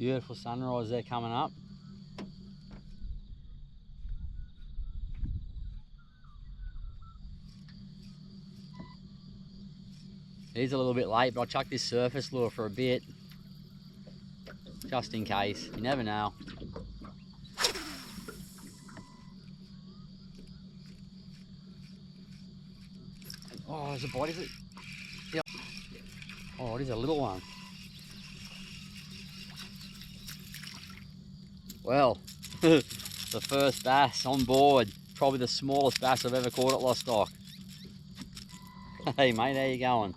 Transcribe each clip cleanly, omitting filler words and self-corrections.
Beautiful sunrise there coming up. It is a little bit late, but I'll chuck this surface lure for a bit, just in case. You never know. Oh, there's a bite, is it? Yep. Oh, it is a little one. Well, the first bass on board. Probably the smallest bass I've ever caught at Lostock. Hey mate, how you going?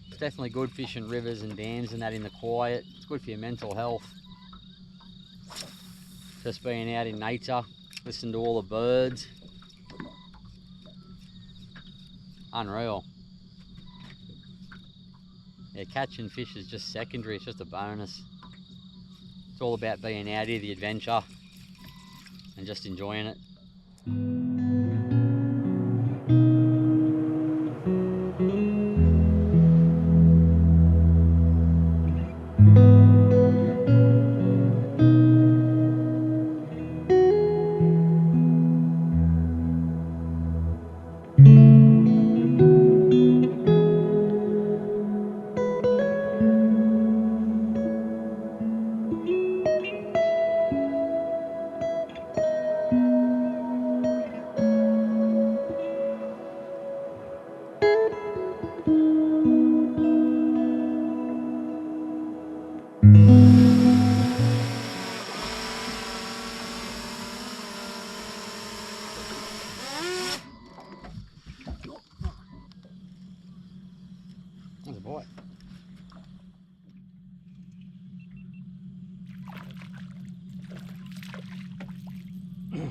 It's definitely good fishing rivers and dams and that in the quiet. It's good for your mental health. Just being out in nature, listening to all the birds. Unreal. Yeah, catching fish is just secondary, it's just a bonus. It's all about being out here, the adventure, and just enjoying it. There's a bite.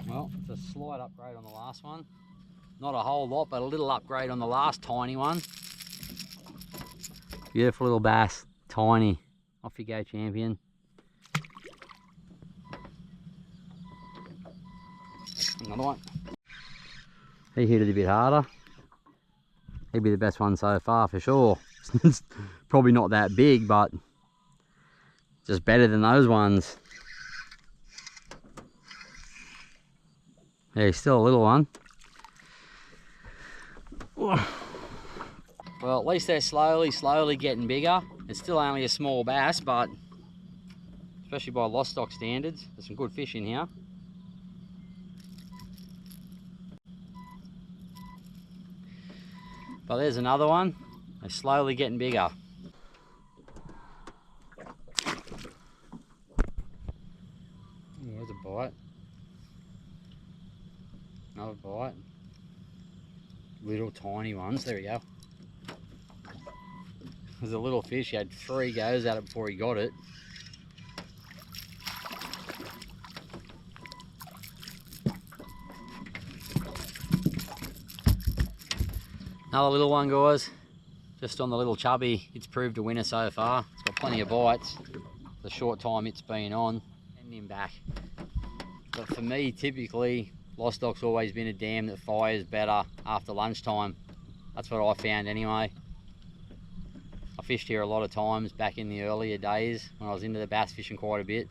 Well, it's a slight upgrade on the last one. Not a whole lot, but a little upgrade on the last tiny one. Beautiful little bass, tiny. Off you go, champion. Another one. He hit it a bit harder. He'd be the best one so far for sure. It's probably not that big, but just better than those ones. Yeah, he's still a little one. Well, at least they're slowly getting bigger. It's still only a small bass, but especially by Lostock standards, there's some good fish in here. But there's another one. They're slowly getting bigger. There's a bite. Another bite. Little tiny ones. There we go. There's a little fish. He had 3 goes at it before he got it. Another little one, guys. Just on the little chubby. It's proved a winner so far. It's got plenty of bites. The short time it's been on. Send him back. But for me, typically, Lostock's always been a dam that fires better after lunchtime. That's what I found anyway. I fished here a lot of times back in the earlier days when I was into the bass fishing quite a bit.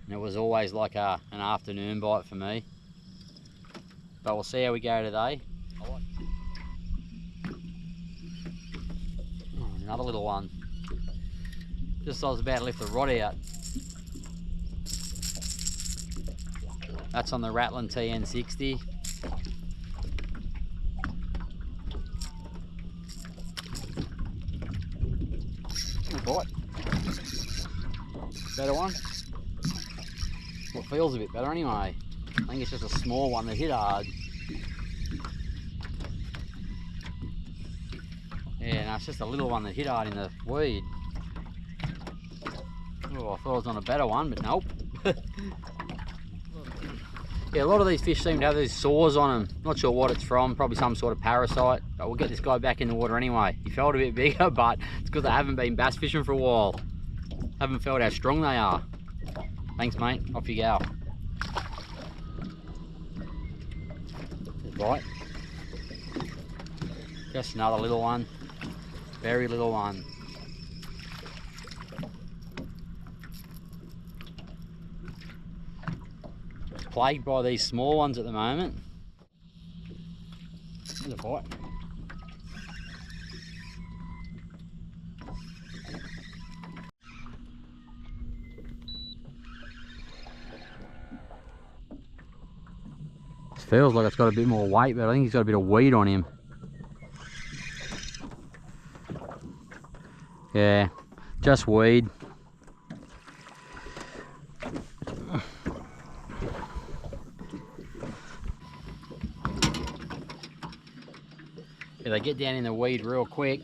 And it was always like an afternoon bite for me. But we'll see how we go today. Another little one. Just as I was about to lift the rod out. That's on the Rattling TN60. Bite. Better one. Well, it feels a bit better anyway. I think it's just a small one that hit hard. Yeah, no, it's just a little one that hit hard in the weed. Oh, I thought I was on a better one, but nope. Yeah, a lot of these fish seem to have these sores on them. Not sure what it's from, probably some sort of parasite. But we'll get this guy back in the water anyway. He felt a bit bigger, but it's because I haven't been bass fishing for a while. Haven't felt how strong they are. Thanks, mate. Off you go. Right. Just another little one. Very little one. plagued by these small ones at the moment. There's a bite. This feels like it's got a bit more weight, but I think he's got a bit of weed on him. Yeah, just weed. Yeah, they get down in the weed real quick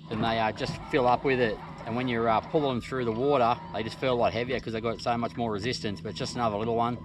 and they just fill up with it, and when you pull them through the water they just feel a lot heavier because they've got so much more resistance. But just another little one.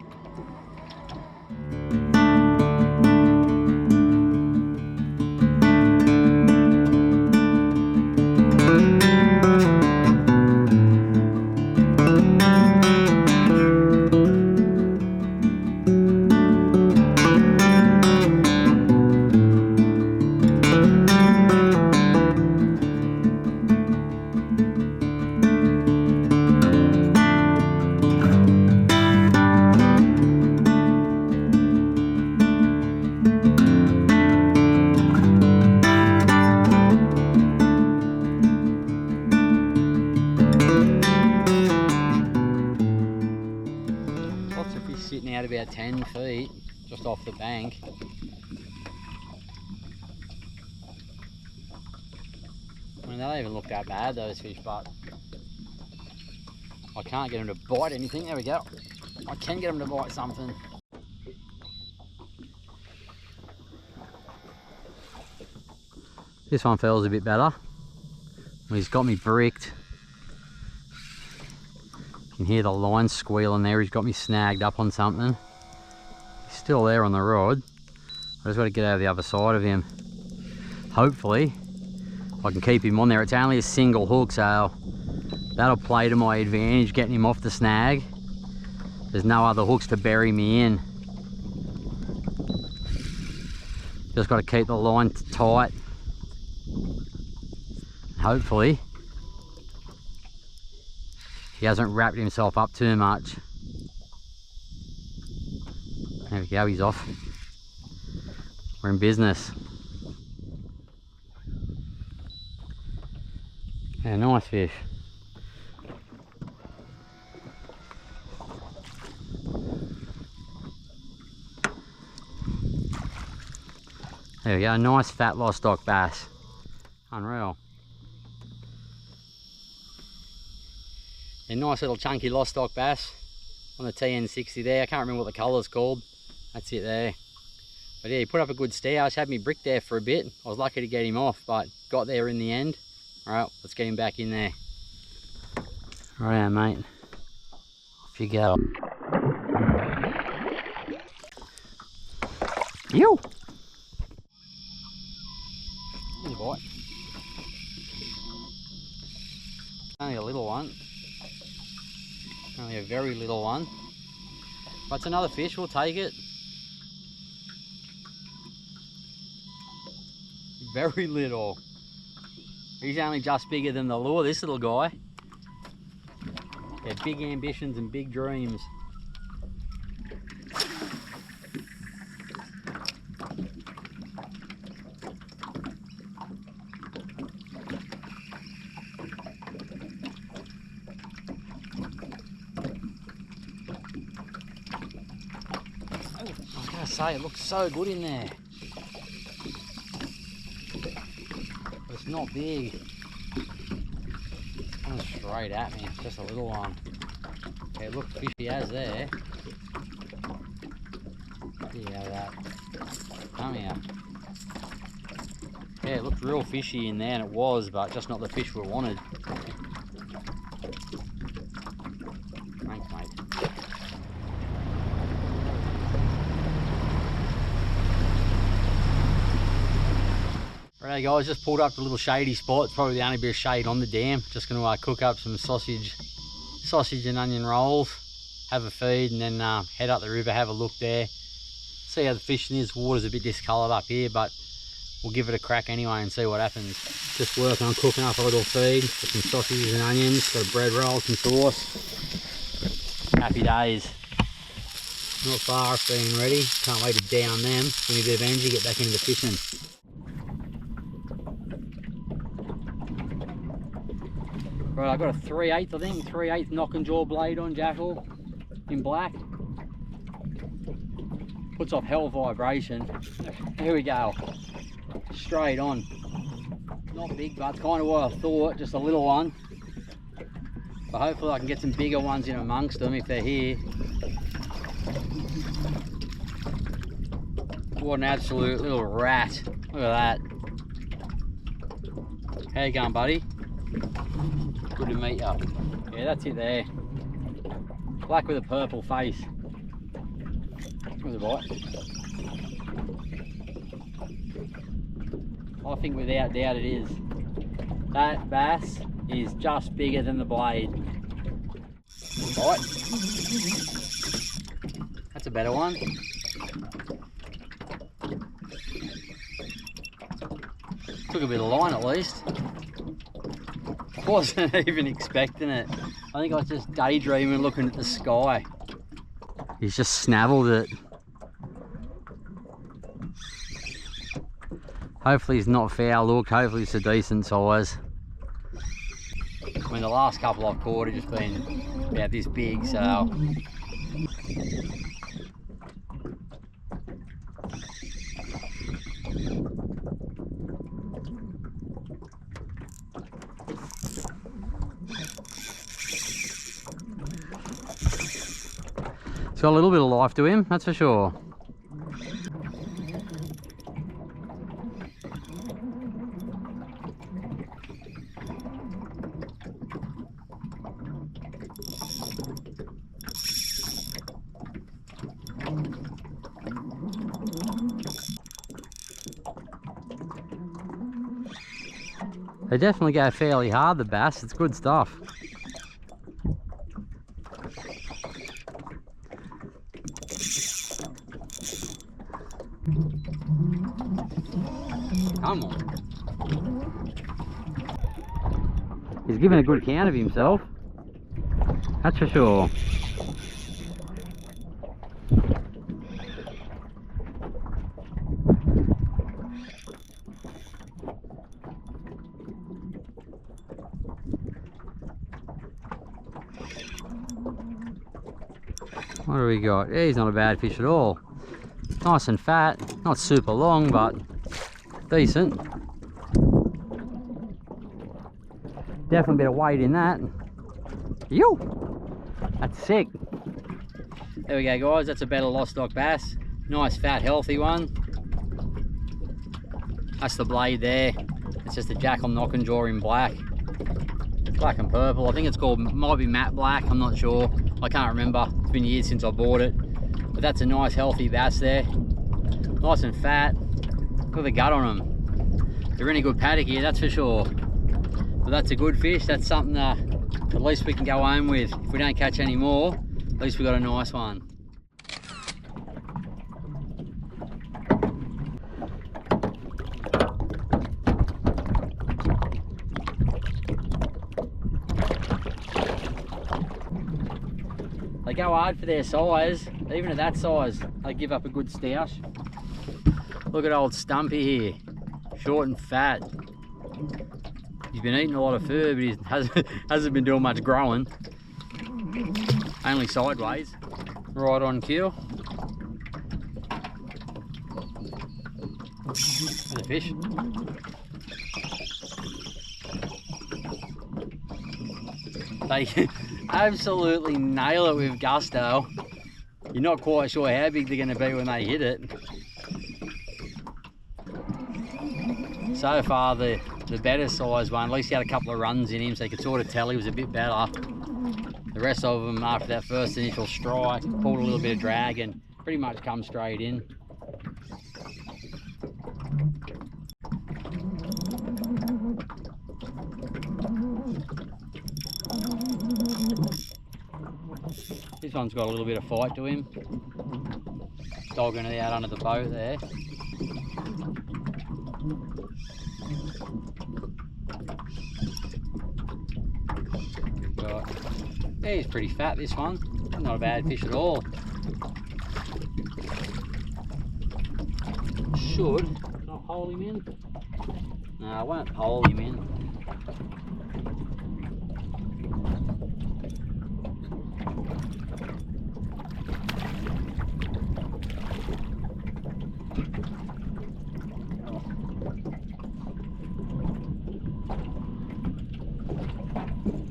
Sitting out about 10 feet just off the bank. I mean, they don't even look that bad, those fish, but I can't get them to bite anything. There we go. I can get them to bite something. This one feels a bit better. He's got me bricked. You can hear the line squealing there. He's got me snagged up on something. He's still there on the rod. I just got to get over the other side of him. Hopefully I can keep him on there. It's only a single hook, so that'll play to my advantage, getting him off the snag. There's no other hooks to bury me in. Just got to keep the line tight. Hopefully he hasn't wrapped himself up too much. There we go, he's off. We're in business. Yeah, nice fish. There we go, nice fat lostock bass. Unreal. A nice little chunky lostock bass on the TN60 there. I can't remember what the colour's called. That's it there. But yeah, he put up a good stare. I just had me brick there for a bit. I was lucky to get him off, but got there in the end. Alright, let's get him back in there. Alright, mate. Off you go. Yo! There's a bite. Only a little one. Only a very little one. But it's another fish, we'll take it. Very little. He's only just bigger than the lure, this little guy. Yeah, big ambitions and big dreams. I gotta say, it looks so good in there. But it's not big. It's coming straight at me, it's just a little one. Okay, look, fish he has there. Yeah, that. Come here. Yeah, it looked real fishy in there, and it was, but just not the fish we wanted. Thanks, mate. Right guys, just pulled up to a little shady spot. It's probably the only bit of shade on the dam. Just going to cook up some sausage and onion rolls, have a feed, and then head up the river, have a look there, see how the fishing is. Water's a bit discoloured up here, but we'll give it a crack anyway and see what happens. Just working on cooking up a little feed for some sausages and onions, got a bread roll, some sauce. Happy days. Not far off being ready. Can't wait to down them. Give me a bit of energy, get back into the fishing. Right, I've got a 3/8, I think, 3/8 knock and jaw blade on jackal in black. Puts off hell vibration. Here we go. Straight on. Not big, but it's kind of what I thought, just a little one. But hopefully I can get some bigger ones in amongst them if they're here. What an absolute little rat. Look at that. How you going, buddy? Good to meet you. Yeah, that's it there. Black with a purple face. With a bite. I think without doubt it is. That bass is just bigger than the blade. Bite. That's a better one. Took a bit of line at least. Wasn't even expecting it. I think I was just daydreaming looking at the sky. He's just snaveled it. Hopefully he's not foul look, hopefully it's a decent size. I mean the last couple I've caught have just been about this big, so. He's got a little bit of life to him, that's for sure. They definitely go fairly hard, the bass. It's good stuff. Come on. He's giving a good account of himself. That's for sure. What do we got? Yeah, he's not a bad fish at all. Nice and fat, not super long, but decent. Definitely a bit of weight in that. Yo! That's sick. There we go, guys. That's a better lostock bass. Nice, fat, healthy one. That's the blade there. It's just a jackal knock and jaw in black. Black and purple. I think it's called, might be matte black. I'm not sure. I can't remember. It's been years since I bought it. But that's a nice, healthy bass there. Nice and fat. Look at the gut on them. They're in a good paddock here, that's for sure. But that's a good fish. That's something that at least we can go home with. If we don't catch any more, at least we got a nice one. They go hard for their size. Even at that size, they give up a good stoush. Look at old Stumpy here, short and fat. He's been eating a lot of food, but he hasn't been doing much growing. Only sideways. Right on cue. There's a fish. They absolutely nail it with gusto. You're not quite sure how big they're going to be when they hit it. So far the better size one, at least he had a couple of runs in him, so you could sort of tell he was a bit better. The rest of them, after that first initial strike, pulled a little bit of drag and pretty much come straight in. This one's got a little bit of fight to him. Dogging it out under the boat there. Yeah, he's pretty fat, this one. Not a bad fish at all. should. Can I hole him in? No, I won't hole him in.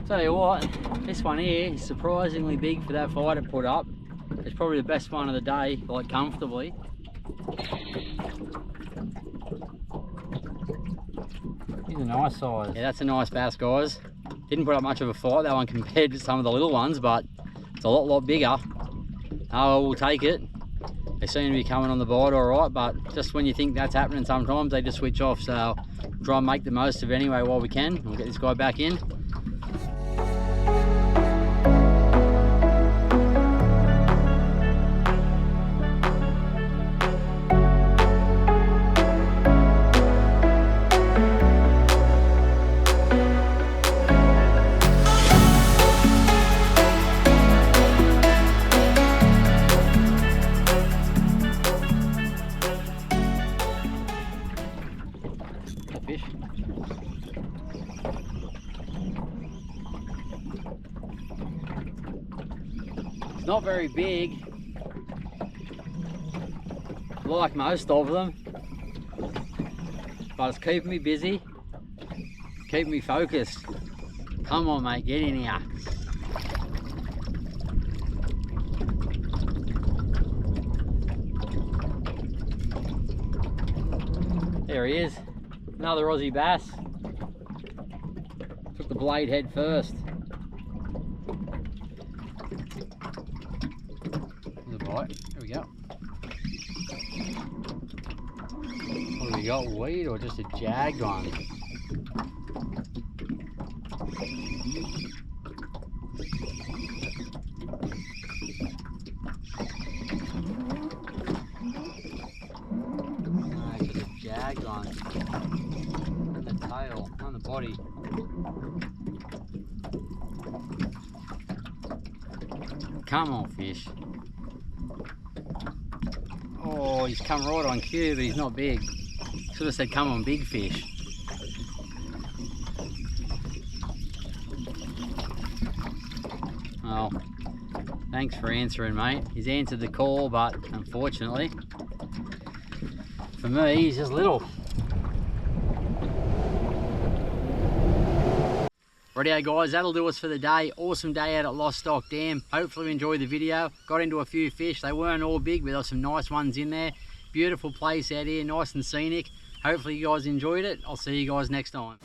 Tell you what, this one here is surprisingly big for that fight it put up. It's probably the best one of the day, like comfortably. He's a nice size. Yeah, that's a nice bass, guys. Didn't put up much of a fight, that one, compared to some of the little ones, but it's a lot bigger. Oh, we'll take it. They seem to be coming on the bite all right, but just when you think that's happening, sometimes they just switch off. So try and make the most of it anyway while we can. We'll get this guy back in. Fish. It's not very big, like most of them, but it's keeping me busy, keeping me focused. Come on, mate, get in here. There he is. Another Aussie bass. Took the blade head first. There's a bite. There we go. What do we got? Weed or just a jagged one? No, just a jagged one. Tail on the body. Come on, fish. Oh, he's come right on cue, but he's not big. Should have said come on, big fish. Well, thanks for answering, mate. He's answered the call, but unfortunately for me, he's just little. Rightio guys, that'll do us for the day. Awesome day out at Lostock Dam. Hopefully you enjoyed the video. Got into a few fish. They weren't all big, but there were some nice ones in there. Beautiful place out here, nice and scenic. Hopefully you guys enjoyed it. I'll see you guys next time.